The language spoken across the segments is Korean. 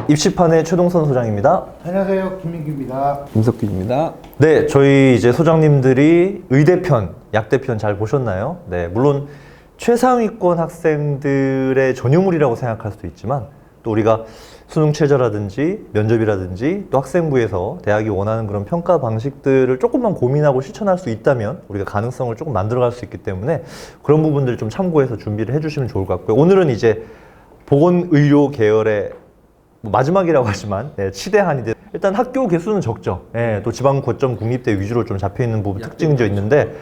입시판의 최동선 소장입니다. 안녕하세요, 김민규입니다. 김석규입니다. 네, 저희 이제 소장님들이 의대편, 약대편 잘 보셨나요? 네, 물론 최상위권 학생들의 전유물이라고 생각할 수도 있지만 또 우리가 수능 최저라든지 면접이라든지 또 학생부에서 대학이 원하는 그런 평가 방식들을 조금만 고민하고 실천할 수 있다면 우리가 가능성을 조금 만들어갈 수 있기 때문에 그런 부분들을 좀 참고해서 준비를 해주시면 좋을 것 같고요. 오늘은 이제 보건의료 계열의 마지막이라고 하지만 치대 한의대 일단 학교 개수는 적죠. 또 지방 고점 국립대 위주로 좀 잡혀 있는 부분 특징도 있는데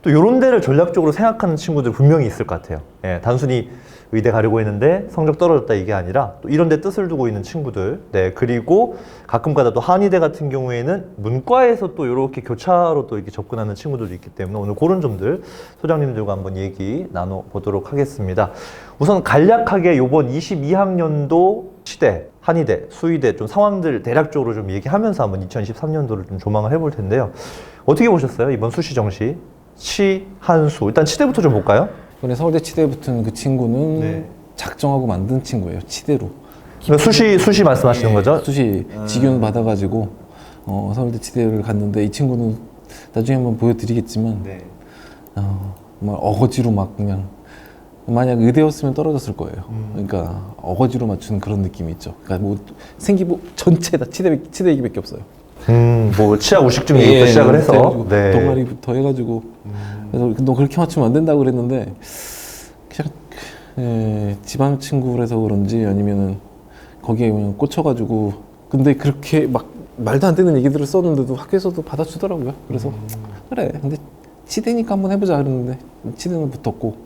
또 이런 데를 전략적으로 생각하는 친구들 분명히 있을 것 같아요. 단순히 의대 가려고 했는데 성적 떨어졌다 이게 아니라 또 이런 데 뜻을 두고 있는 친구들. 그리고 가끔가다 또 한의대 같은 경우에는 문과에서 또 이렇게 교차로 또 이렇게 접근하는 친구들도 있기 때문에 오늘 그런 점들 소장님들과 한번 얘기 나눠보도록 하겠습니다. 우선 간략하게 이번 22학년도 치대, 한의대, 수의대 좀 상황들 대략적으로 좀 얘기하면서 한번 2023년도를 좀 조망을 해볼 텐데요. 어떻게 보셨어요? 이번 수시 정시, 치, 한수. 일단 치대부터 좀 볼까요? 이번에 서울대 치대에 붙은 그 친구는 작정하고 만든 친구예요. 치대로. 그러니까 수시 말씀하시는 거죠? 수시 직윤 받아가지고 서울대 치대를 갔는데 이 친구는 나중에 한번 보여드리겠지만 정말 어거지로 막 그냥 만약 의대였으면 떨어졌을 거예요. 그러니까 어거지로 맞추는 그런 느낌이 있죠. 그러니까 뭐 생기부 전체 다 치대 얘기밖에 없어요. 뭐 치아 우식증 얘기부터 시작을 해서 동아리부터 해가지고 그래서 너 그렇게 맞추면 안 된다고 그랬는데 그냥 지방 친구라서 그런지 아니면은 거기에 그냥 꽂혀가지고 근데 그렇게 막 말도 안 되는 얘기들을 썼는데도 학교에서도 받아주더라고요. 그래서 그래 근데 치대니까 한번 해보자 그랬는데 치대는 붙었고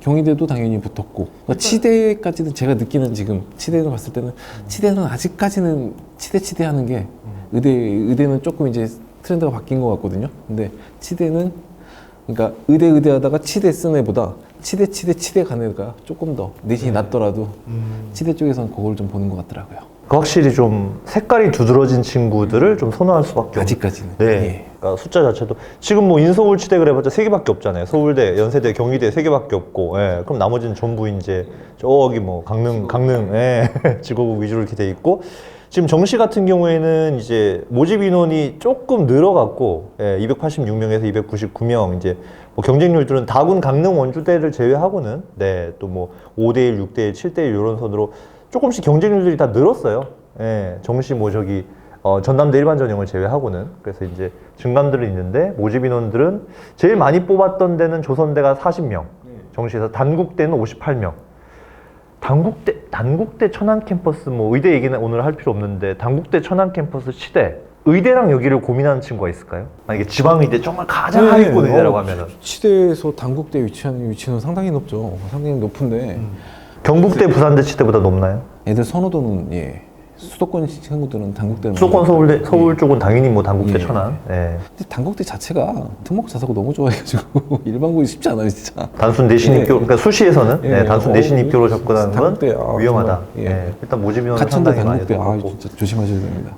경희대도 당연히 붙었고 그러니까 치대까지는 제가 느끼는 지금 치대를 봤을 때는 치대는 아직까지는 치대 하는 게 의대는 조금 이제 트렌드가 바뀐 것 같거든요. 근데 치대는 그러니까 의대 하다가 치대 쓴 애보다 치대 가는 애가 조금 더 내신이 낮더라도 치대 쪽에서는 그걸 좀 보는 것 같더라고요. 확실히 좀 색깔이 두드러진 친구들을 좀 선호할 수밖에 없는. 아직까지는. 그러니까 숫자 자체도 지금 뭐 인서울 치대 그래봤자 3개밖에 없잖아요. 서울대, 연세대, 경희대 3개밖에 없고. 그럼 나머지는 전부 이제 저기 뭐 강릉, 지거구 위주로 이렇게 돼 있고. 지금 정시 같은 경우에는 이제 모집 인원이 조금 늘어갔고 286명에서 299명 이제 뭐 경쟁률들은 다군 강릉 원주대를 제외하고는 또 뭐 5대1, 6대1, 7대1 이런 선으로 조금씩 경쟁률들이 다 늘었어요. 정시 뭐 저기 전남대 일반 전형을 제외하고는 그래서 이제 증감들은 있는데 모집 인원들은 제일 많이 뽑았던 데는 조선대가 40명, 정시에서 단국대는 58명. 단국대 천안 캠퍼스 뭐 의대 얘기는 오늘 할 필요 없는데 단국대 천안 캠퍼스 치대 의대랑 여기를 고민하는 친구가 있을까요? 만약에 지방의대 정말 가장 하위권 의대라고 하면은 치대에서 단국대 위치하는 위치는 상당히 높죠. 상당히 높은데 경북대 부산대 치대보다 높나요? 애들 선호도는 수도권 친구들은 단국대는 수도권 서울 쪽은 당연히 뭐 단국대 천안. 근데 단국대 자체가 특목 자사고 너무 좋아해가지고 일반고이 쉽지 않아요 진짜. 단순 내신 입교 그러니까 수시에서는 단순 내신 입교로 접근하는 건 위험하다. 일단 모집 인원 가천대 상당히 많이 단국대 진짜 조심하셔야 됩니다.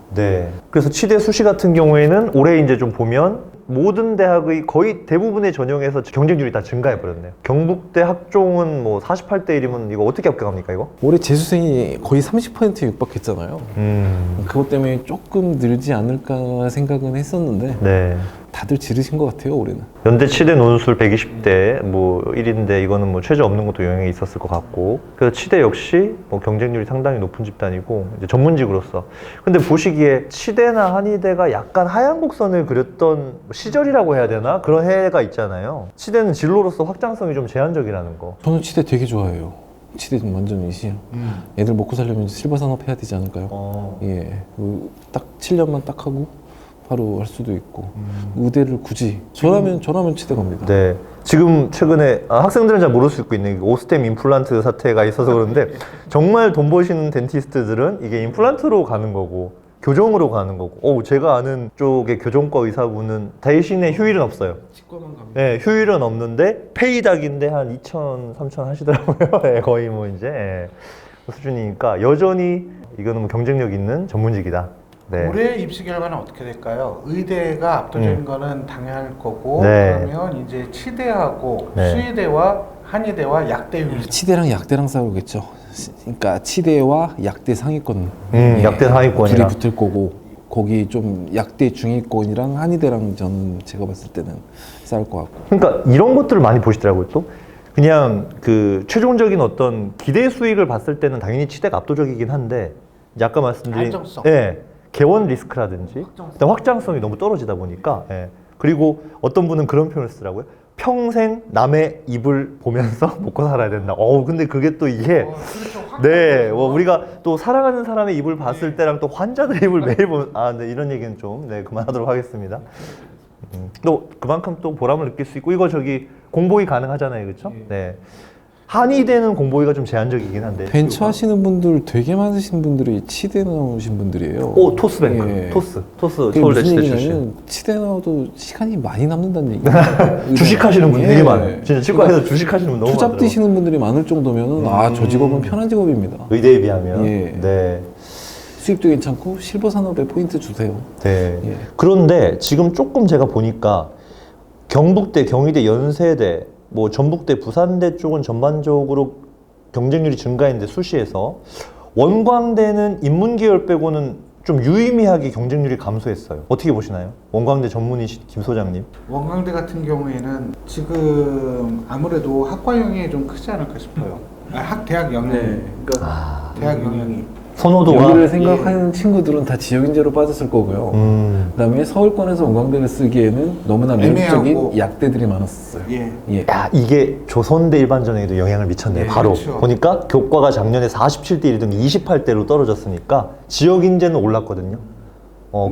그래서 치대 수시 같은 경우에는 올해 이제 좀 보면 모든 대학의 거의 대부분의 전형에서 경쟁률이 다 증가해 버렸네요. 경북대 학종은 뭐 48대 1이면 이거 어떻게 합격합니까 이거? 올해 재수생이 거의 30% 육박했잖아요. 그것 때문에 조금 늘지 않을까 생각은 했었는데 다들 지르신 것 같아요 올해는. 연대 치대 논술 120대 뭐 1인데 이거는 뭐 최저 없는 것도 영향이 있었을 것 같고 그래서 치대 역시 뭐 경쟁률이 상당히 높은 집단이고 이제 전문직으로서 근데 보시기에 치대나 한의대가 약간 하얀 곡선을 그렸던 시절이라고 해야 되나? 그런 해가 있잖아요. 치대는 진로로서 확장성이 좀 제한적이라는 거. 저는 치대 되게 좋아해요. 치대 좀 완전 이시요. 애들 먹고 살려면 실버 산업 해야 되지 않을까요? 딱 7년만 딱 하고 바로 할 수도 있고 의대를 굳이 저라면 치대 갑니다. 지금 최근에 학생들은 잘 모를 수 있고 있는 오스템 임플란트 사태가 있어서 그런데 정말 돈 버시는 덴티스트들은 이게 임플란트로 가는 거고 교정으로 가는 거고 제가 아는 쪽의 교정과 의사분은 대신에 휴일은 없어요. 치과만 갑니다. 휴일은 없는데 페이닥인데 한 2천, 3천 하시더라고요. 거의 뭐 이제 그 수준이니까 여전히 이거는 뭐 경쟁력 있는 전문직이다. 올해 입시 결과는 어떻게 될까요? 의대가 압도적인 거는 당연할 거고 그러면 이제 치대하고 수의대와 한의대와 약대 치대랑 약대랑 싸우겠죠. 그러니까 치대와 약대 상위권. 약대 상위권이랑. 둘이 붙을 거고 거기 좀 약대 중위권이랑 한의대랑 저는 제가 봤을 때는 싸울 것 같고. 그러니까 이런 것들을 많이 보시더라고요. 또 그냥 그 최종적인 어떤 기대 수익을 봤을 때는 당연히 치대가 압도적이긴 한데 이제 아까 말씀드린 안정성. 예, 개원 리스크라든지 일단 확장성이 너무 떨어지다 보니까 예. 그리고 어떤 분은 그런 표현을 쓰더라고요. 평생 남의 입을 보면서 먹고 살아야 된다. 근데 그게 또 이게 그렇죠. 네, 뭐 우리가 또 사랑하는 사람의 입을 봤을 때랑 또 환자들의 입을 매일 보면 네, 이런 얘기는 좀 그만하도록 하겠습니다. 또 그만큼 또 보람을 느낄 수 있고 이거 저기 공보기 가능하잖아요, 그렇죠? 네. 한의대는 공보기가 좀 제한적이긴 한데. 벤처 하시는 분들 되게 많으신 분들이 치대 나오신 분들이에요. 토스뱅크, 예. 토스 그게 서울대 무슨 치대 얘기냐면 출신. 치대 나와도 시간이 많이 남는다는 얘기예요. 주식하시는 분 되게 예. 많아요. 진짜 치과에서 주식하시는 분 너무 투잡 많더라고요. 뛰시는 분들이 많을 정도면 저 직업은 편한 직업입니다. 의대에 비하면. 예. 네. 수익도 괜찮고 실버 산업에 포인트 주세요. 네. 예. 그런데 지금 조금 제가 보니까 경북대, 경희대, 연세대, 뭐 전북대, 부산대 쪽은 전반적으로 경쟁률이 증가했는데 수시에서 원광대는 인문계열 빼고는 좀 유의미하게 경쟁률이 감소했어요. 어떻게 보시나요? 원광대 전문의신 김 소장님. 원광대 같은 경우에는 지금 아무래도 학과 영향이 좀 크지 않을까 싶어요. 대학 영향. 그러니까 대학 영향이. 선호도가 여기를 생각하는 친구들은 다 지역인재로 빠졌을 거고요. 그다음에 서울권에서 원광대를 쓰기에는 너무나 매력적인 애매하고. 약대들이 많았어요. 예. 야, 이게 조선대 일반전형에도 영향을 미쳤네요. 예, 바로 그렇죠. 보니까 교과가 작년에 47대 1등 28대로 떨어졌으니까 지역 인재는 올랐거든요.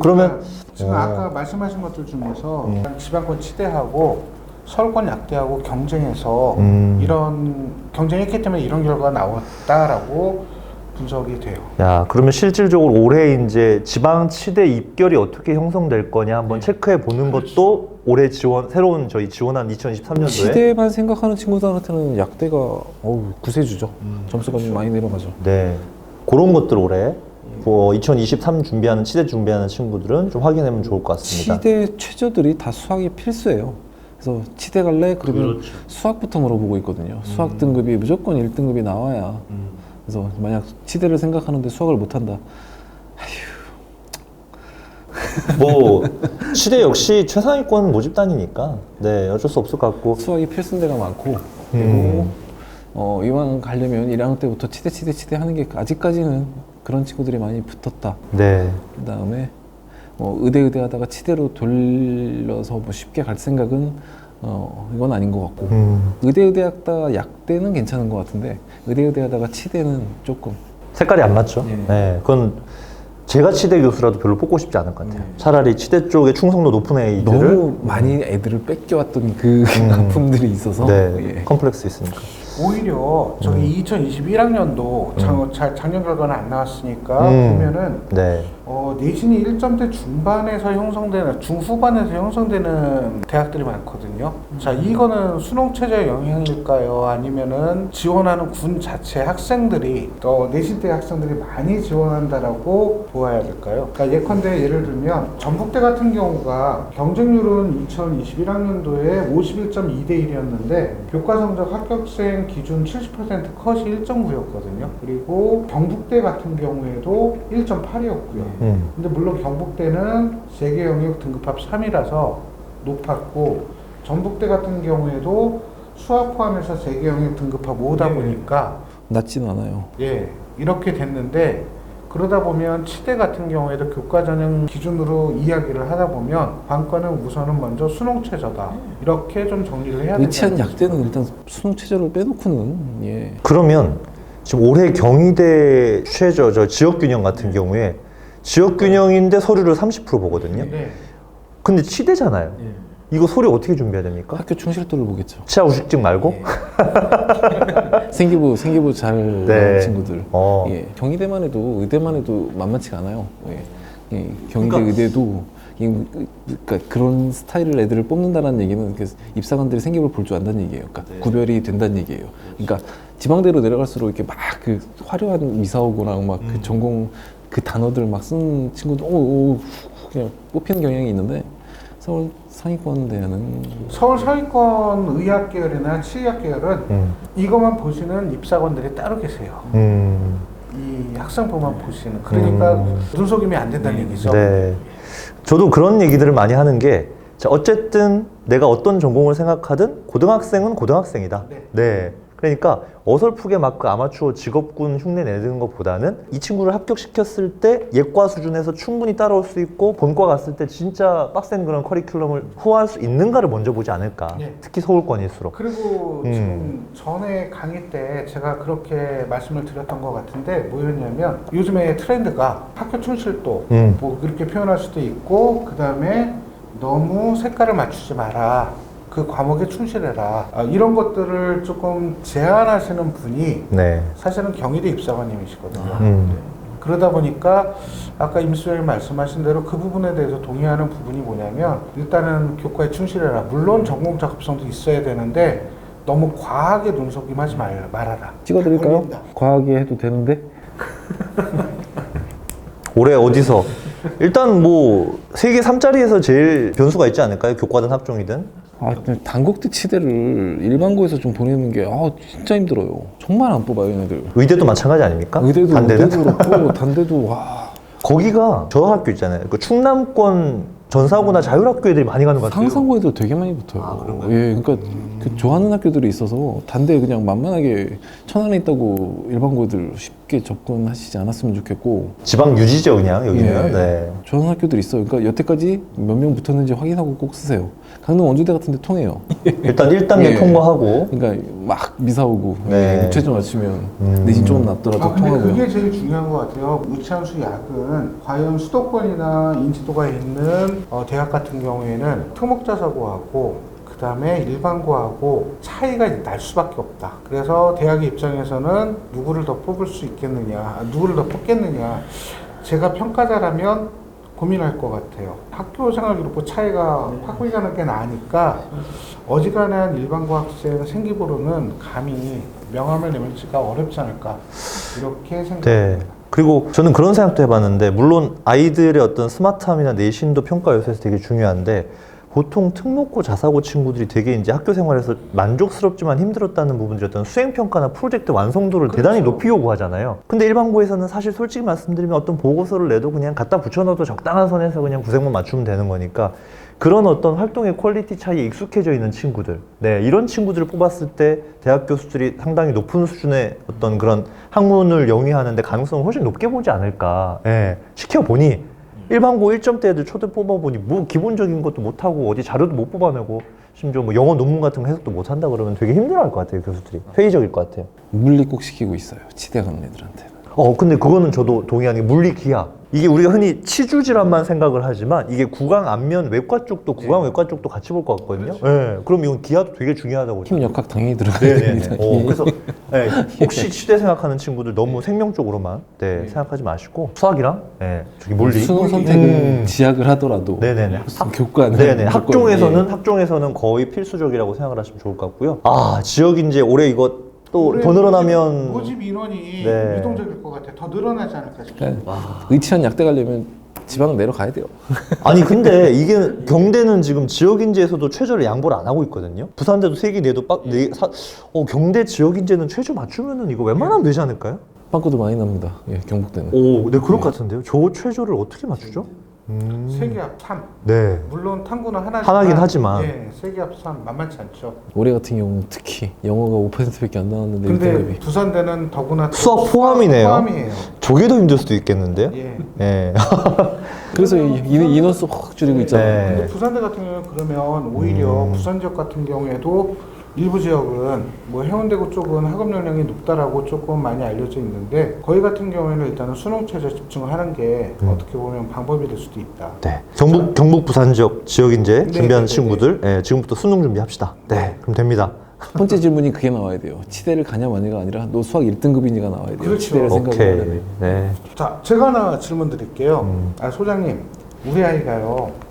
그러면 그러니까 지금 아까 말씀하신 것들 중에서 지방권 치대하고 서울권 약대하고 경쟁해서 이런 경쟁했기 때문에 이런 결과가 나왔다라고 분석이 돼요. 야, 그러면 실질적으로 올해 이제 지방 치대 입결이 어떻게 형성될 거냐 한번 체크해 보는 것도 올해 새로운 저희 지원한 2023년도에 시대만 생각하는 친구들한테는 약대가 구세주죠. 점수가 좀 많이 내려가죠. 네, 그런 것들 올해 2023 준비하는 치대 준비하는 친구들은 좀 확인하면 좋을 것 같습니다. 치대 최저들이 다 수학이 필수예요. 그래서 치대 갈래? 그러면 그렇죠. 수학부터 물어보고 있거든요. 수학 등급이 무조건 1등급이 나와야. 그래서 만약 치대를 생각하는데 수학을 못한다. 뭐 치대 역시 최상위권 모집단이니까 네, 어쩔 수 없을 것 같고 수학이 필수인 데가 많고 그리고 이왕 가려면 1학년 때부터 치대 하는 게 아직까지는 그런 친구들이 많이 붙었다. 네. 그 다음에 의대 하다가 치대로 돌려서 뭐 쉽게 갈 생각은 이건 아닌 것 같고 의대 하다가 약대는 괜찮은 것 같은데 의대 하다가 치대는 조금 색깔이 안 맞죠? 예. 네, 그건 제가 치대 교수라도 별로 뽑고 싶지 않을 것 같아요. 차라리 치대 쪽에 충성도 높은 애들을 너무 많이 애들을 뺏겨왔던 그 아픔들이 있어서 네, 컴플렉스 있으니까. 오히려 저기 2021학년도 작년 결과는 안 나왔으니까 보면은 네. 내신이 1점대 중반에서 형성되는 중후반에서 형성되는 대학들이 많거든요. 자, 이거는 수능 체제의 영향일까요? 아니면은 지원하는 군 자체 학생들이 내신대 학생들이 많이 지원한다라고 보아야 될까요? 그러니까 예컨대 예를 들면 전북대 같은 경우가 경쟁률은 2021학년도에 51.2대 1이었는데 교과 성적 합격생 기준 70% 컷이 1.9였거든요. 그리고 경북대 같은 경우에도 1.8이었고요. 근데 물론 경북대는 세계 영역 등급합 3이라서 높았고 전북대 같은 경우에도 수학 포함해서 세계 영역 등급합 5다 보니까 낮지는 않아요. 이렇게 됐는데 그러다 보면 치대 같은 경우에도 교과 전형 기준으로 이야기를 하다 보면 관건은 우선은 먼저 수능 최저다 이렇게 좀 정리를 해야 된다. 의치한 약대는 일단 수능 최저를 빼놓고는 그러면 지금 올해 경희대 최저 저 지역균형 같은 경우에 지역균형인데 서류를 30% 보거든요. 네. 근데 치대잖아요. 이거 서류 어떻게 준비해야 됩니까? 학교 충실도를 보겠죠. 치아 우식증 말고? 생기부 잘 네. 나는 친구들. 어. 경희대만 해도 의대만 해도 만만치가 않아요. 경희대 그러니까- 의대도 그러니까 그런 스타일을 애들을 뽑는다는 얘기는 입사관들이 생기부를 볼 줄 안다는 얘기예요. 그러니까 구별이 된다는 얘기예요. 그러니까 지방대로 내려갈수록 이렇게 막 그 화려한 미사오고랑 막 그 전공 그 단어들 막 쓰는 친구들 그냥 뽑히는 경향이 있는데 서울 상위권 대학은 서울 서위권 의학 계열이나 치의학 계열은 이것만 보시는 입사관들이 따로 계세요. 이 학생부만 보시는. 그러니까 눈속임이 안 된다는 얘기죠. 네. 저도 그런 얘기들을 많이 하는 게, 자, 어쨌든 내가 어떤 전공을 생각하든 고등학생은 고등학생이다. 네. 네. 그러니까 어설프게 막 그 아마추어 직업군 흉내 내는 것보다는 이 친구를 합격시켰을 때 예과 수준에서 충분히 따라올 수 있고 본과 갔을 때 진짜 빡센 그런 커리큘럼을 후화할 수 있는가를 먼저 보지 않을까. 네. 특히 서울권일수록. 그리고 지금 전에 강의 때 제가 그렇게 말씀을 드렸던 것 같은데 뭐였냐면 요즘에 트렌드가 학교 충실도 뭐 그렇게 표현할 수도 있고 그 다음에 너무 색깔을 맞추지 마라. 그 과목에 충실해라. 이런 것들을 조금 제안하시는 분이 네. 사실은 경희대 입사관님이시거든요. 그러다 보니까 아까 임수영이 말씀하신 대로 그 부분에 대해서 동의하는 부분이 뭐냐면 일단은 교과에 충실해라. 물론 전공 작업성도 있어야 되는데 너무 과하게 눈속임하지 말아라. 찍어드릴까요? 걸린다. 과하게 해도 되는데 올해 어디서? 일단 뭐 세계 3짜리에서 제일 변수가 있지 않을까요? 교과든 학종이든. 근데 단국대 치대를 일반고에서 좀 보내는 게 진짜 힘들어요. 정말 안 뽑아요 얘네들. 의대도 마찬가지 아닙니까? 의대도 단대는? 그렇고 단대도 와 거기가 저 학교 있잖아요. 그 충남권 전사고나 자율학교 애들이 많이 가는 것 같아요. 상상고 애들 되게 많이 붙어요. 그런가요? 예, 그러니까 그 좋아하는 학교들이 있어서 단대 그냥 만만하게 천안에 있다고 일반고들 쉽게 접근하시지 않았으면 좋겠고. 지방 유지죠 그냥 여기는. 예. 네. 좋아하는 학교들이 있어요. 그러니까 여태까지 몇 명 붙었는지 확인하고 꼭 쓰세요. 강릉 원주대 같은 데 통해요. 일단 1단계 예. 통과하고. 그러니까 막 미사 오고 네. 최저 맞추면 내신 조금 낮더라도 근데 통하고요. 그게 제일 중요한 것 같아요. 우창수 약은 과연 수도권이나 인지도가 있는 대학 같은 경우에는 특목자사고하고 그 다음에 일반고하고 차이가 날 수밖에 없다. 그래서 대학의 입장에서는 누구를 더 뽑을 수 있겠느냐, 누구를 더 뽑겠느냐. 제가 평가자라면 고민할 것 같아요. 학교 생활 기록부 차이가 확실하게 나니까 어지간한 일반고 학생 생기부로는 감히 명함을 내밀지가 어렵지 않을까 이렇게 생각합니다. 네. 그리고 저는 그런 생각도 해봤는데 물론 아이들의 어떤 스마트함이나 내신도 평가 요소에서 되게 중요한데 보통 특목고 자사고 친구들이 되게 이제 학교 생활에서 만족스럽지만 힘들었다는 부분들이 어떤 수행평가나 프로젝트 완성도를 대단히 높이 요구하잖아요. 근데 일반고에서는 사실 솔직히 말씀드리면 어떤 보고서를 내도 그냥 갖다 붙여넣어도 적당한 선에서 그냥 구색만 맞추면 되는 거니까 그런 어떤 활동의 퀄리티 차이에 익숙해져 있는 친구들, 네, 이런 친구들을 뽑았을 때 대학 교수들이 상당히 높은 수준의 어떤 그런 학문을 영위하는데 가능성을 훨씬 높게 보지 않을까. 네, 시켜보니 일반고 1점대 애들 초대 뽑아보니 뭐 기본적인 것도 못하고 어디 자료도 못 뽑아내고 심지어 뭐 영어 논문 같은 거 해석도 못한다 그러면 되게 힘들어할 것 같아요. 교수들이 회의적일 것 같아요. 물리 꼭 시키고 있어요. 치대 가는 애들한테는. 근데 그거는 저도 동의하는 게 물리 기하. 이게 우리가 흔히 치주 질환만 생각을 하지만 이게 구강 안면 외과 쪽도 구강 외과 쪽도 같이 볼 것 같거든요. 네. 그럼 이건 기하도 되게 중요하다고. 힘 역학 당연히 들어가야 됩니다. 그래서 네, 혹시 치대 생각하는 친구들 너무 생명 쪽으로만 생각하지 마시고 수학이랑 저기 물리 수능 선택은 지학을 하더라도 네네네. 무슨 교과는 네네. 무조건, 학종에서는 거의 필수적이라고 생각을 하시면 좋을 것 같고요. 지역 인재 올해 이거 또 올해 더 늘어나면 모집 인원이 네. 유동적일 것 같아요. 더 늘어나지 않을까 싶습니다. 그러니까 의치한 약대 가려면 지방 내려가야 돼요. 아니 근데 이게 경대는 지금 지역 인재에서도 최저를 양보를 안 하고 있거든요. 부산대도 세기 내도 경대 지역 인재는 최저 맞추면은 이거 웬만하면 되지 않을까요? 빵꾸도 많이 납니다. 예, 경북대는. 네 그럴 것 같은데요. 저 최저를 어떻게 맞추죠? 세계합 3. 네. 물론 탐구는 하나긴 하지만. 예, 세계합 3 만만치 않죠. 올해 같은 경우는 특히 영어가 5%밖에 안 나왔는데 근데 일등급이. 부산대는 더구나 수학 포함이네요. 포함이에요. 저게 더 힘들 수도 있겠는데요? 예. 예. 그래서 인원수 확 줄이고 있잖아요. 네. 근데 부산대 같은 경우는 그러면 오히려 부산 지역 같은 경우에도 일부 지역은 뭐 해운대구 쪽은 학업 역량이 높다라고 조금 많이 알려져 있는데 거기 같은 경우에는 일단은 수능 최저 집중을 하는 게 어떻게 보면 방법이 될 수도 있다. 네. 경북 부산 지역 인재 네, 준비하는 네, 친구들 지금부터 수능 준비합시다. 네. 그럼 됩니다. 첫 번째 질문이 그게 나와야 돼요. 치대를 가냐 마냐가 아니라 너 수학 1등급이니가 나와야 돼요. 그렇죠. 치대를 오케이. 생각하려면. 네. 자, 제가 하나 질문 드릴게요. 소장님, 우리 아이가요.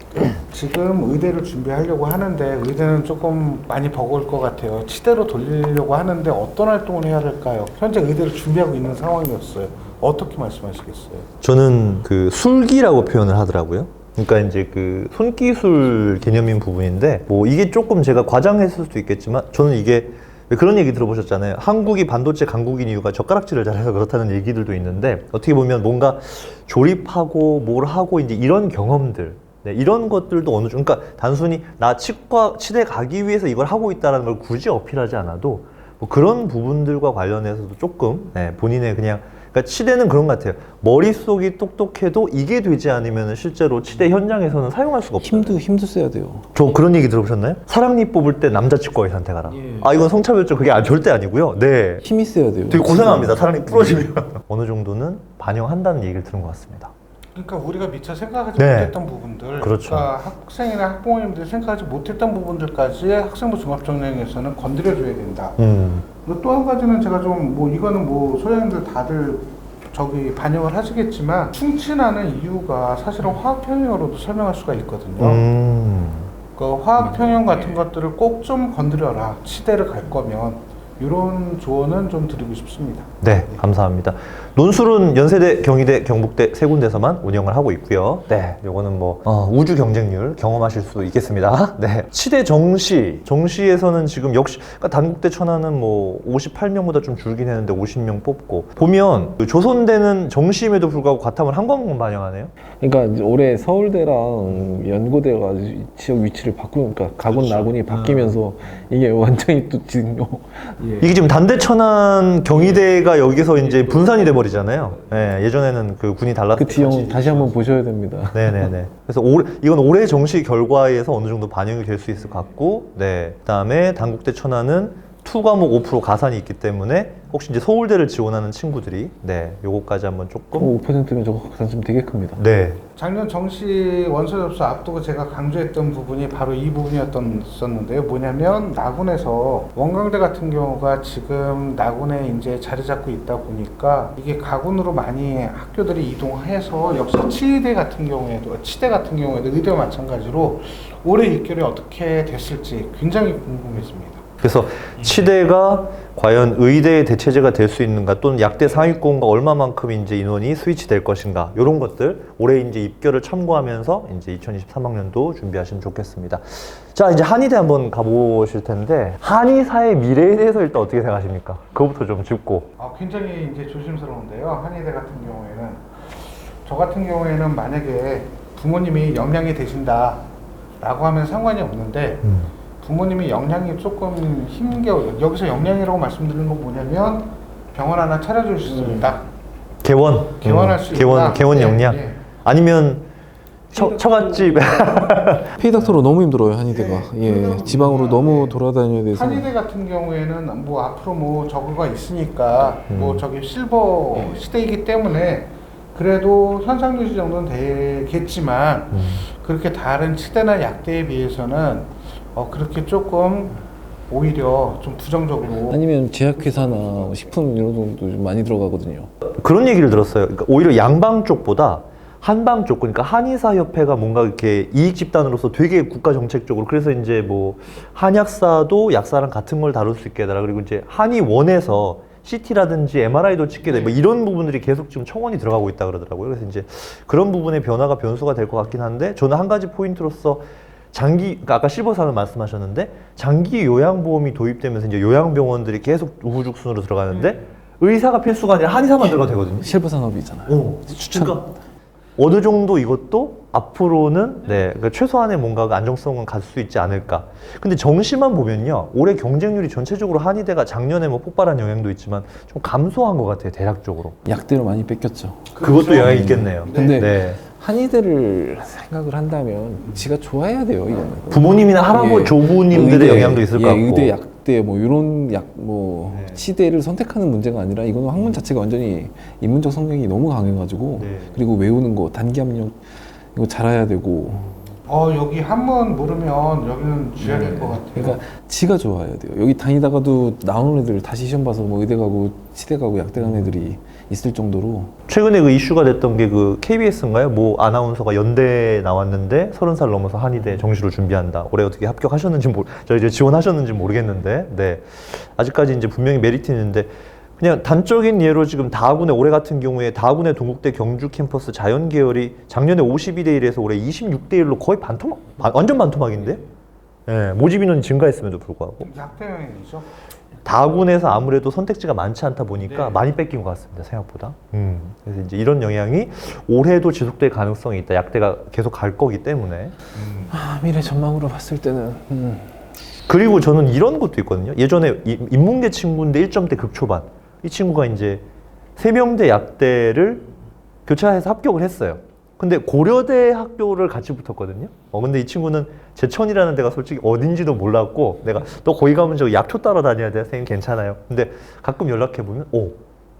지금 의대를 준비하려고 하는데 의대는 조금 많이 버거울 것 같아요. 치대로 돌리려고 하는데 어떤 활동을 해야 될까요? 현재 의대를 준비하고 있는 상황이었어요. 어떻게 말씀하시겠어요? 저는 그 술기라고 표현을 하더라고요. 그러니까 이제 그 손기술 개념인 부분인데 뭐 이게 조금 제가 과장했을 수도 있겠지만 저는 이게 왜 그런 얘기 들어보셨잖아요. 한국이 반도체 강국인 이유가 젓가락질을 잘해서 그렇다는 얘기들도 있는데 어떻게 보면 뭔가 조립하고 뭘 하고 이제 이런 경험들 네, 이런 것들도 어느 정도 그러니까 단순히 나 치대 가기 위해서 이걸 하고 있다는 걸 굳이 어필하지 않아도 뭐 그런 부분들과 관련해서도 조금 네, 본인의 그냥 그러니까 치대는 그런 것 같아요. 머릿속이 똑똑해도 이게 되지 않으면 실제로 치대 현장에서는 사용할 수가 없어요. 힘도 써야 돼요. 저 그런 얘기 들어보셨나요? 사랑니 뽑을 때 남자 치과에 선택하라. 아 이건 성차별적 그게 절대 아니고요. 네. 힘이 써야 돼요. 되게 고생합니다. 사랑니 부러지면 어느 정도는 반영한다는 얘기를 들은 것 같습니다. 그러니까 우리가 미처 생각하지 네. 못했던 부분들, 그렇죠. 그러니까 학생이나 학부모님들이 생각하지 못했던 부분들까지 학생부 종합전형에서는 건드려줘야 된다. 또 한 가지는 제가 좀 뭐 이거는 뭐 소장님들 다들 저기 반영을 하시겠지만 충친하는 이유가 사실은 화학 평형으로도 설명할 수가 있거든요. 그 화학 평형 같은 것들을 꼭 좀 건드려라. 치대를 갈 거면 이런 조언은 좀 드리고 싶습니다. 네, 감사합니다. 논술은 연세대, 경희대, 경북대 세 군데서만 운영을 하고 있고요. 네, 요거는 뭐 우주 경쟁률 경험하실 수 있겠습니다. 네, 치대 정시에서는 지금 역시 그러니까 단국대 천안은 뭐 58명보다 좀 줄긴 했는데 50명 뽑고 보면 그 조선대는 정시임에도 불구하고 과탐을 한 과목만 반영하네요. 그러니까 이제 올해 서울대랑 연고대가 지역 위치를 바꾸니까 가군 나군이 바뀌면서 이게 완전히 또 지금 이게 지금 단대 천안 경희대가 여기서 이제 분산이 돼 버리잖아요. 네, 예전에는 그 군이 달랐. 그 지형 다시 한번 보셔야 됩니다. 네네네. 그래서 이건 올해 정시 결과에서 어느 정도 반영이 될 수 있을 것 같고, 네. 그다음에 단국대 천안은 2과목 5% 가산이 있기 때문에 혹시 이제 서울대를 지원하는 친구들이 네, 요거까지 한번 조금 5%면 저거 가산 좀 되게 큽니다. 네. 작년 정시 원서 접수 앞두고 제가 강조했던 부분이 바로 이 부분이었었는데요. 뭐냐면 나군에서 원광대 같은 경우가 지금 나군에 이제 자리 잡고 있다 보니까 이게 가군으로 많이 학교들이 이동해서 역시 치대 같은 경우에도 의대와 마찬가지로 올해 입결이 어떻게 됐을지 굉장히 궁금했습니다. 그래서 치대가 과연 의대의 대체제가 될 수 있는가 또는 약대 상위권과 얼마만큼 이제 인원이 스위치될 것인가 이런 것들 올해 이제 입결을 참고하면서 이제 2023학년도 준비하시면 좋겠습니다. 자 이제 한의대 한번 가보실 텐데 한의사의 미래에 대해서 일단 어떻게 생각하십니까? 그거부터 좀 짚고. 굉장히 이제 조심스러운데요. 한의대 같은 경우에는 저 같은 경우에는 만약에 부모님이 영양이 되신다라고 하면 상관이 없는데. 부모님이 영양이 조금 힘겨워요. 여기서 영양이라고 말씀드리는 건 뭐냐면 병원 하나 차려줄 수 있습니다. 개원할 수 있다. 개원 영양. 네. 아니면 처갓집. 페이닥터로 너무 힘들어요 한의대가. 예, 지방으로 너무 돌아다녀야 돼서. 한의대 같은 경우에는 뭐 앞으로 뭐 저거가 있으니까 뭐 저기 실버 시대이기 때문에 그래도 현상 유지 정도는 되겠지만 그렇게 다른 치대나 약대에 비해서는 그렇게 조금 오히려 좀 부정적으로 아니면 제약회사나 식품 이런 정도 좀 많이 들어가거든요. 그런 얘기를 들었어요. 그러니까 오히려 양방 쪽보다 한방 쪽, 그러니까 한의사협회가 뭔가 이렇게 이익 집단으로서 되게 국가 정책적으로 그래서 이제 뭐 한약사도 약사랑 같은 걸 다룰 수 있게 해달라. 그리고 이제 한의원에서 CT라든지 MRI도 찍게 돼. 뭐 이런 부분들이 계속 지금 청원이 들어가고 있다 그러더라고요. 그래서 이제 그런 부분의 변화가 변수가 될 것 같긴 한데 저는 한 가지 포인트로서 그러니까 아까 실버사는 말씀하셨는데 장기 요양보험이 도입되면서 이제 요양병원들이 계속 우후죽순으로 들어가는데 의사가 필수가 아니라 한의사만 들어가도 되거든요. 실버 산업이잖아요. 추천. 그러니까 어느 정도 이것도 앞으로는 그러니까 최소한의 뭔가 안정성은 갈 수 있지 않을까. 근데 정시만 보면요 올해 경쟁률이 전체적으로 한의대가 작년에 뭐 폭발한 영향도 있지만 좀 감소한 것 같아요 대략적으로. 약대로 많이 뺏겼죠. 그것도 영향이 있겠네요. 근데 네. 한의대를 생각을 한다면 지가 좋아해야 돼요 이거는. 부모님이나 할아버지 예. 조부님들의 영향도 있을 것 같고. 의대, 약대 뭐 이런 치대를 선택하는 문제가 아니라 이거는 학문 자체가 완전히 인문적 성향이 너무 강해가지고 그리고 외우는 거 단기 압력 이거 잘해야 되고. 여기 한번 모르면 여기는 쥐약일 것 같아요. 그러니까 지가 좋아해야 돼요. 여기 다니다가도 나오는 애들 다시 시험 봐서 뭐 의대 가고 치대 가고 약대 가는 애들이 있을 정도로. 최근에 그 이슈가 됐던 게 그 KBS인가요? 뭐 아나운서가 연대 나왔는데 30살 넘어서 한의대 정시로 준비한다. 올해 어떻게 합격하셨는지 이제 지원하셨는지 모르겠는데, 네. 아직까지 이제 분명히 메리트 있는데 그냥 단적인 예로 지금 다하군의 올해 같은 경우에 다하군의 동국대 경주 캠퍼스 자연 계열이 작년에 52대 1에서 올해 26대 1로 거의 반토막, 완전 반토막인데? 예, 모집 인원이 증가했음에도 불구하고 약대 영향이죠. 다군에서 아무래도 선택지가 많지 않다 보니까 네. 많이 뺏긴 것 같습니다, 생각보다. 그래서 이제 이런 영향이 올해도 지속될 가능성이 있다. 약대가 계속 갈 거기 때문에. 미래 전망으로 봤을 때는 그리고 저는 이런 것도 있거든요. 예전에 인문계 친구인데 1점대 극초반. 이 친구가 이제 세명대 약대를 교차해서 합격을 했어요. 근데 고려대 학교를 같이 붙었거든요. 근데 이 친구는 제천이라는 데가 솔직히 어딘지도 몰랐고 내가 너 거기 가면 저 약초 따러 다녀야 돼. 선생님 괜찮아요. 근데 가끔 연락해보면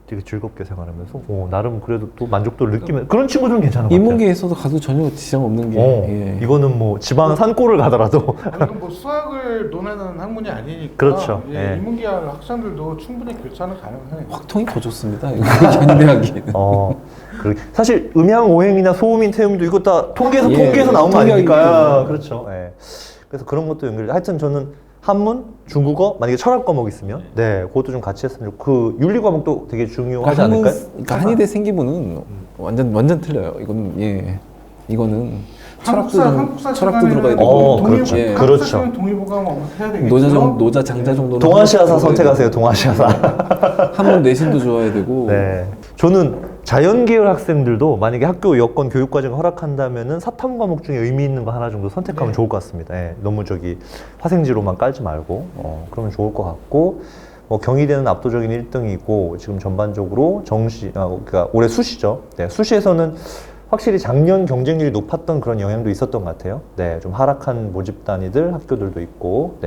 되게 즐겁게 생활하면서 나름 그래도 또 만족도를 느끼면 그런 친구들은 괜찮은 것 같아요. 인문계에서도 가도 전혀 지장 없는 게 예. 이거는 뭐 지방 산골을 가더라도 이건 뭐 수학을 논하는 학문이 아니니까. 그렇죠. 예, 예. 인문계 학생들도 충분히 교차는 가능해요. 확통이 더 좋습니다. 견대하기에는. 사실 음양 오행이나 소음인 태음도 이거 다 통계에서 예, 나온 거 아닙니까? 통계학이죠. 그렇죠. 예. 그래서 그런 것도 연결. 하여튼 저는 한문, 중국어, 만약에 철학 과목 있으면 그것도 좀 같이 했으면 좋고 그 윤리 과목도 되게 중요하지 않을까요? 그러니까 한의대 생기부는 완전 틀려요. 이거는 한국사 철학도 들어가야 되고 그렇죠. 예. 그렇죠. 동의보감 해야 되겠죠. 노자 장자 정도는 동아시아사 선택하세요. 동아시아사. 한문 내신도 좋아야 되고. 네. 저는 자연 계열 학생들도 만약에 학교 여건 교육 과정을 허락한다면은 사탐 과목 중에 의미 있는 거 하나 정도 선택하면 좋을 것 같습니다. 예. 너무 화생지로만 깔지 말고 그러면 좋을 것 같고 경희대는 압도적인 1등이고 지금 전반적으로 그러니까 올해 수시죠. 네, 수시에서는 확실히 작년 경쟁률이 높았던 그런 영향도 있었던 것 같아요. 네, 좀 하락한 모집 단위들 학교들도 있고,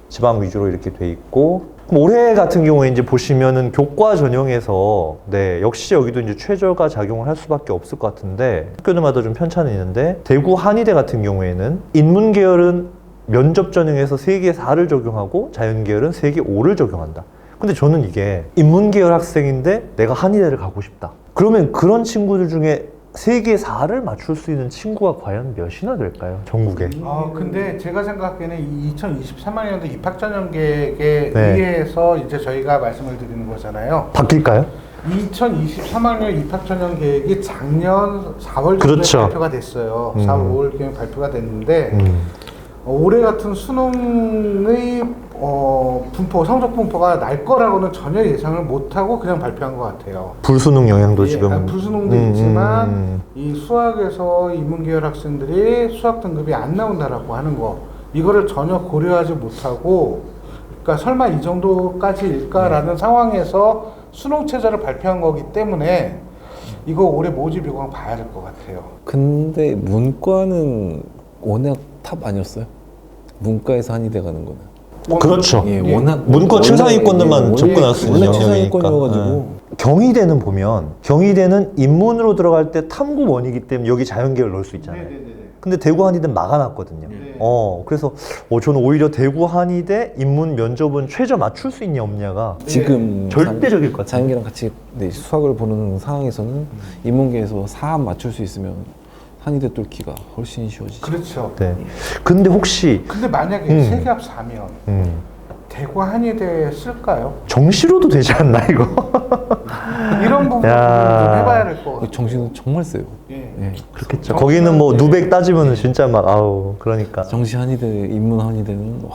지방 위주로 이렇게 돼 있고. 그럼 올해 같은 경우에 이제 보시면은 교과 전형에서 역시 여기도 이제 최저가 작용을 할 수밖에 없을 것 같은데 학교들마다 좀 편차는 있는데 대구 한의대 같은 경우에는 인문 계열은 면접 전형에서 3개 4를 적용하고 자연 계열은 3개 5를 적용한다. 근데 저는 이게 인문 계열 학생인데 내가 한의대를 가고 싶다. 그러면 그런 친구들 중에 3개 4를 맞출 수 있는 친구가 과연 몇이나 될까요? 전국에. 근데 제가 생각하기에는 이 2023학년도 입학 전형 계획에 의해서 이제 저희가 말씀을 드리는 거잖아요. 바뀔까요? 2023학년 입학 전형 계획이 작년 4월 정도에 그렇죠. 발표가 됐어요. 4월 5월경에 발표가 됐는데 올해 같은 수능의 분포, 성적 분포가 날 거라고는 전혀 예상을 못하고 그냥 발표한 것 같아요. 불수능 영향도 지금. 불수능도 있지만 이 수학에서 인문계열 학생들이 수학 등급이 안 나온다라고 하는 거 이거를 전혀 고려하지 못하고 그러니까 설마 이 정도까지일까라는 상황에서 수능 체제를 발표한 거기 때문에 이거 올해 모집 요강 봐야 될 것 같아요. 근데 문과는 워낙 탑 아니었어요? 문과에서 한의대 가는 거는. 그렇죠. 워낙 문과 최상위권들만 접근할 수 있는 원래 영역이니까. 최상위권이어가지고. 경희대는 보면 경희대는 인문으로 들어갈 때 탐구원이기 때문에 여기 자연계열 넣을 수 있잖아요. 근데 대구 한의대는 막아놨거든요. 그래서 저는 오히려 대구 한의대 인문 면접은 최저 맞출 수 있냐 없냐가 지금 절대적일 것 같아요. 자연계랑 같이 수학을 보는 상황에서는 인문계에서 4 맞출 수 있으면 한의대 뚫기가 훨씬 쉬워지죠. 그렇죠. 네. 근데 혹시 근데 만약에 세계합 4면 대구 한의대 쓸까요? 정시로도 되지 않나 이거? 이런 부분을 좀 해봐야 될 것 같아요. 정시는 정말 세요. 예. 그렇겠죠. 거기는 뭐 누백 따지면은 진짜 막 그러니까. 정시 한의대, 인문 한의대는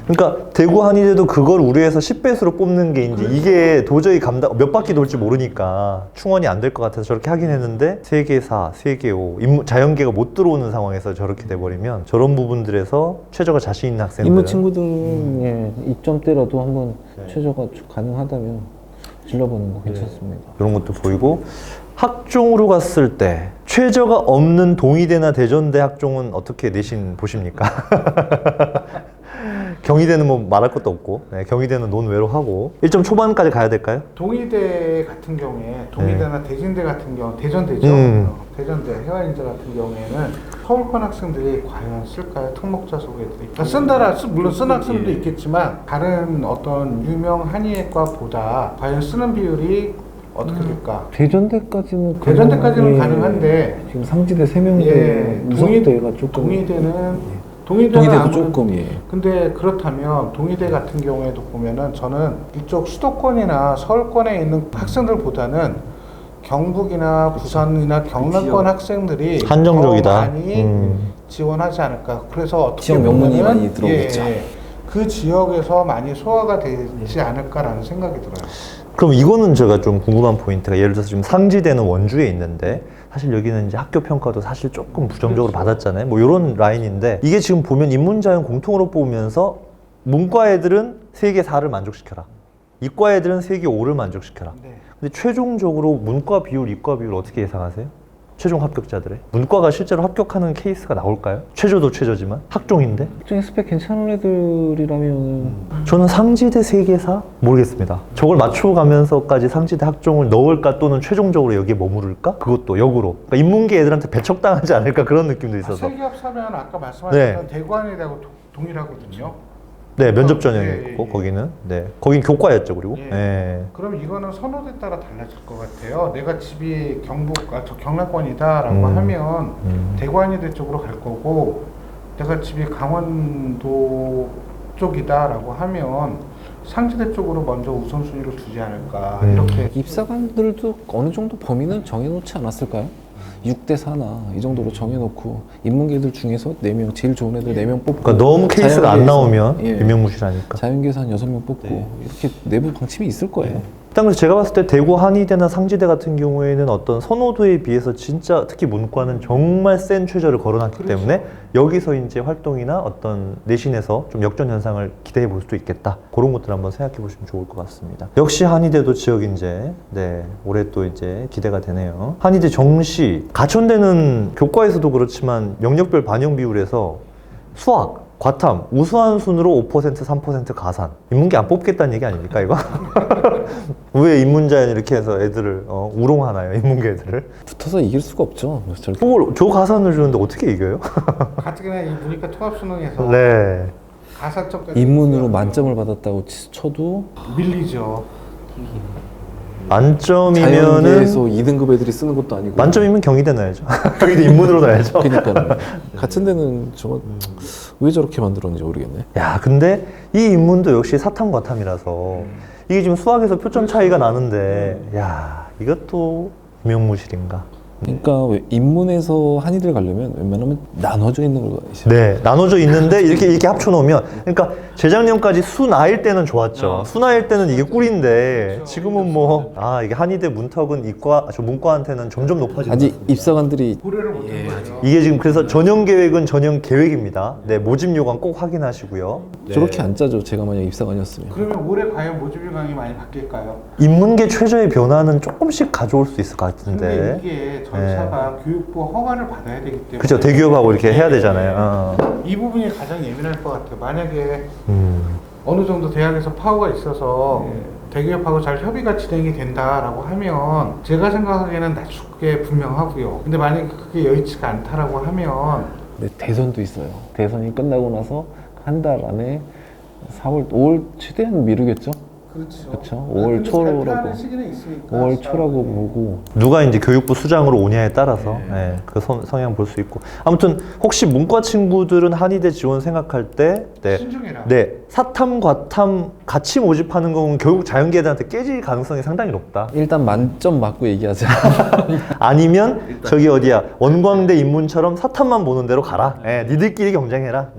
그러니까 대구 한의대도 그걸 우려해서 10배수로 뽑는 게 이제 이게 도저히 몇 바퀴 돌지 모르니까 충원이 안 될 것 같아서 저렇게 하긴 했는데 3개 4, 3개 5 자연계가 못 들어오는 상황에서 저렇게 돼버리면 저런 부분들에서 최저가 자신 있는 학생들은 인문 친구들 2점대라도 한번 최저가 가능하다면 질러보는 거 괜찮습니다. 그런 것도 보이고 학종으로 갔을 때 최저가 없는 동의대나 대전대 학종은 어떻게 내신 보십니까? 경희대는 뭐 말할 것도 없고 경희대는 논외로 하고 1점 초반까지 가야 될까요? 동의대 같은 경우에 동의대나 대진대 같은 경우 대전대죠. 대전대 해화인대 같은 경우에는 서울권 학생들이 과연 쓸까요? 특목자 소개들이 물론 쓴 학생도 있겠지만 다른 어떤 유명 한의학과보다 과연 쓰는 비율이 어떻게 될까? 대전대까지는 가능한데 지금 상지대 3명대 우석대가 조금 동의대는 동의대는 동의대도 아무래도- 조금 예. 근데 그렇다면 동의대 같은 경우에도 보면은 저는 이쪽 수도권이나 서울권에 있는 학생들보다는 경북이나 부산이나 경남권 학생들이 한정적이다. 더 많이 지원하지 않을까. 그래서 어떻게 지역 명문이 보면은 많이 들어오겠죠. 그 지역에서 많이 소화가 되지 않을까라는 생각이 들어요. 그럼 이거는 제가 좀 궁금한 포인트가 예를 들어서 지금 상지대는 원주에 있는데 사실 여기는 이제 학교 평가도 사실 조금 부정적으로 받았잖아요. 뭐 이런 라인인데 이게 지금 보면 인문자연 공통으로 뽑으면서 문과 애들은 세계 4를 만족시켜라. 이과 애들은 세계 5를 만족시켜라. 네. 근데 최종적으로 문과 비율, 이과 비율 어떻게 예상하세요? 최종 합격자들의 문과가 실제로 합격하는 케이스가 나올까요? 최저도 최저지만 학종인데 학종의 스펙 괜찮은 애들이라면 저는 상지대 세계사 모르겠습니다. 저걸 맞춰가면서까지 상지대 학종을 넣을까 또는 최종적으로 여기에 머무를까? 그것도 역으로 그러니까 인문계 애들한테 배척당하지 않을까 그런 느낌도 있어서 세계합사면 아까 말씀하셨던 대관이라고 동일하거든요. 네 면접 전형이 예, 있고 예. 거기는 네 거긴 교과였죠 그리고 예. 네. 그럼 이거는 선호도에 따라 달라질 것 같아요. 내가 집이 저 경남권이다라고 하면 대관이대 쪽으로 갈 거고, 내가 집이 강원도 쪽이다라고 하면 상지대 쪽으로 먼저 우선순위를 두지 않을까 이렇게. 입사관들도 어느 정도 범위는 정해놓지 않았을까요? 6대 4나 이 정도로 정해놓고 인문계들 중에서 4명 제일 좋은 애들 4명 뽑고 그러니까 너무 케이스가 안 자연계에서, 나오면 예, 유명무실하니까 자연계에서 한 6명 뽑고 이렇게 내부 방침이 있을 거예요. 일단 그래서 제가 봤을 때 대구 한의대나 상지대 같은 경우에는 어떤 선호도에 비해서 진짜 특히 문과는 정말 센 최저를 걸어놨기 때문에 여기서 이제 활동이나 어떤 내신에서 좀 역전 현상을 기대해 볼 수도 있겠다. 그런 것들 한번 생각해 보시면 좋을 것 같습니다. 역시 한의대도 지역 인재, 네 올해 또 이제 기대가 되네요. 한의대 정시 가천대는 교과에서도 그렇지만 영역별 반영 비율에서 수학 과탐 우수한 순으로 5% 3% 가산. 인문계 안 뽑겠다는 얘기 아닙니까 이거? 왜 인문자연 이렇게 해서 애들을 우롱하나요 인문계 애들을? 붙어서 이길 수가 없죠. 절대. 그걸 저 가산을 주는데 어떻게 이겨요? 가뜩이나 이 문이과 통합수능에서 네. 가산점까지 인문으로 만점을 받았다고 쳐도 밀리죠. 만점이면은 자연계에서 2등급 애들이 쓰는 것도 아니고 만점이면 경희대 넣어야죠. 경희대 인문으로 넣어야죠. 그러니까 같은 데는 정말 왜 저렇게 만들었는지 모르겠네. 야 근데 이 인문도 역시 사탐 과탐이라서 이게 지금 수학에서 표점 차이가 나는데 야 이것도 유명무실인가? 그러니까 왜 인문에서 한의대를 가려면 웬만하면 나눠져 있는 걸 가야죠. 네, 나눠져 있는데 이렇게 합쳐놓으면 그러니까 재작년까지 순아일 때는 좋았죠. 순아일 때는 이게 꿀인데 지금은 뭐 이게 한의대 문턱은 문과한테는 점점 높아지는 아직 것 같습니다. 입사관들이 고려를 못한 거죠. 이게 지금 그래서 전형 계획은 전형 계획입니다. 네, 모집 요강 꼭 확인하시고요. 저렇게 안 짜죠. 제가 만약 입사관이었으면. 그러면 올해 과연 모집 요강이 많이 바뀔까요? 인문계 최저의 변화는 조금씩 가져올 수 있을 것 근데 같은데. 이게 절차가 교육부 허가를 받아야 되기 때문에 그죠, 대기업하고 이렇게 해야 되잖아요. 이 부분이 가장 예민할 것 같아요. 만약에 어느 정도 대학에서 파워가 있어서 대기업하고 잘 협의가 진행이 된다라고 하면 제가 생각하기에는 낮출 게 분명하고요. 근데 만약에 그게 여의치가 않다라고 하면 근데 대선도 있어요. 대선이 끝나고 나서 한 달 안에 4월, 5월 최대한 미루겠죠? 그렇죠. 그쵸. 5월 초라고. 시기는 있으니까 5월 초라고 보고 누가 이제 교육부 수장으로 오냐에 따라서 그 성향 볼 수 있고 아무튼 혹시 문과 친구들은 한의대 지원 생각할 때 신중해라. 네 사탐 과탐 같이 모집하는 건 결국 자연계들한테 깨질 가능성이 상당히 높다. 일단 만점 맞고 얘기하자. 아니면 저기 어디야 원광대 인문처럼 사탐만 보는 대로 가라. 네, 니들끼리 경쟁해라.